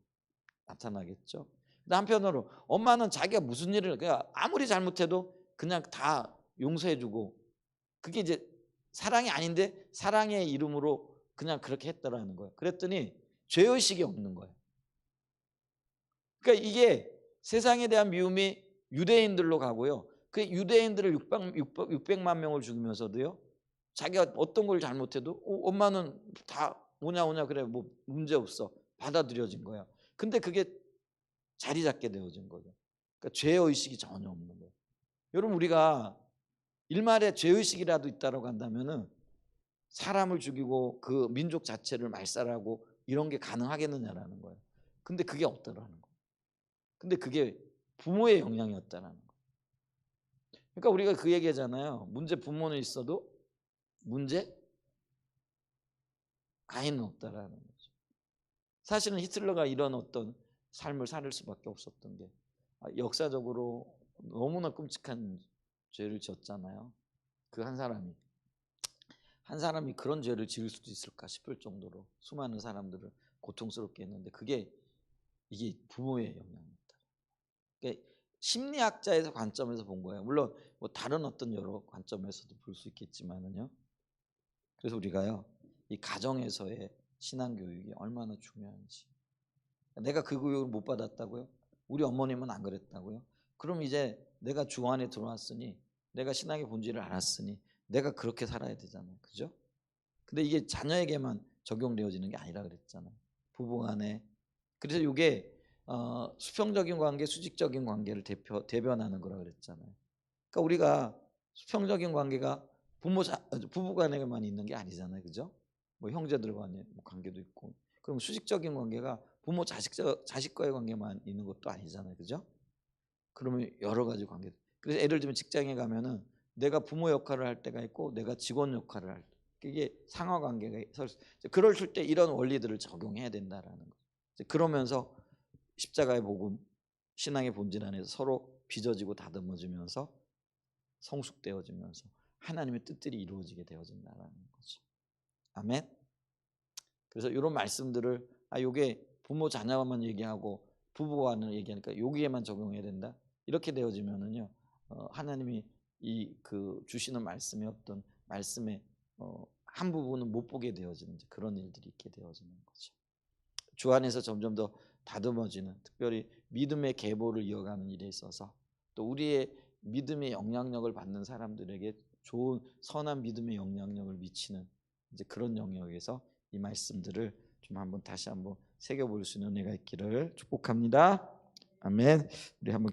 나타나겠죠. 근데 한편으로 엄마는 자기가 무슨 일을 그냥 아무리 잘못해도 그냥 다 용서해주고 그게 이제 사랑이 아닌데 사랑의 이름으로 그냥 그렇게 했다라는 거예요. 그랬더니 죄의식이 없는 거예요. 그러니까 이게 세상에 대한 미움이 유대인들로 가고요. 그 유대인들을 600만 명을 죽이면서도요. 자기가 어떤 걸 잘못해도 엄마는 다 오냐 그래 뭐 문제 없어 받아들여진 거야. 근데 그게 자리 잡게 되어진 거죠. 그러니까 죄의식이 전혀 없는 거예요. 여러분 우리가 일말에 죄의식이라도 있다고 한다면은 사람을 죽이고 그 민족 자체를 말살하고 이런 게 가능하겠느냐라는 거예요. 근데 그게 없다라는 거예요. 근데 그게 부모의 영향이었다라는 거예요. 그러니까 우리가 그 얘기하잖아요. 문제 부모는 있어도 문제 아이는 없다라는 거죠. 사실은 히틀러가 이런 어떤 삶을 살 수밖에 없었던 게 역사적으로 너무나 끔찍한 죄를 지었잖아요. 그 한 사람이 그런 죄를 지을 수도 있을까 싶을 정도로 수많은 사람들을 고통스럽게 했는데 이게 부모의 영향이었다. 그러니까 심리학자의 관점에서 본 거예요. 물론 뭐 다른 어떤 여러 관점에서도 볼 수 있겠지만은요. 그래서 우리가요 이 가정에서의 신앙 교육이 얼마나 중요한지. 내가 그 교육을 못 받았다고요? 우리 어머님은 안 그랬다고요? 그럼 이제 내가 주 안에 들어왔으니 내가 신앙의 본질을 알았으니 내가 그렇게 살아야 되잖아요. 그죠? 근데 이게 자녀에게만 적용되어지는 게 아니라 그랬잖아요. 부부간에. 그래서 이게 수평적인 관계, 수직적인 관계를 대변하는 거라 그랬잖아요. 그러니까 우리가 수평적인 관계가 부부간에만 있는 게 아니잖아요. 그죠? 뭐 형제들 간의 뭐 관계도 있고. 그럼 수직적인 관계가 부모 자식과의 관계만 있는 것도 아니잖아요. 그죠? 그러면 여러 가지 관계. 그래서 예를 들면 직장에 가면은 내가 부모 역할을 할 때가 있고 내가 직원 역할을 할 때. 이게 상하 관계가 그럴 때 이런 원리들을 적용해야 된다라는 거죠. 그러면서 십자가의 복음, 신앙의 본질 안에서 서로 빚어지고 다듬어지면서 성숙되어지면서 하나님의 뜻들이 이루어지게 되어진다라는 거죠. 아멘. 그래서 이런 말씀들을 요게 부모 자녀만 얘기하고 부부와는 얘기하니까 여기에만 적용해야 된다. 이렇게 되어지면은요. 하나님이 이 그 주시는 말씀의 어떤 말씀의 한 부분은 못 보게 되어지는 그런 일들이 있게 되어지는 거죠. 주 안에서 점점 더 다듬어지는, 특별히 믿음의 계보를 이어가는 일에 있어서 또 우리의 믿음의 영향력을 받는 사람들에게 좋은 선한 믿음의 영향력을 미치는 이제 그런 영역에서 이 말씀들을 좀 한번 다시 한번 새겨볼 수 있는 은혜가 있기를 축복합니다. 아멘. 우리 한번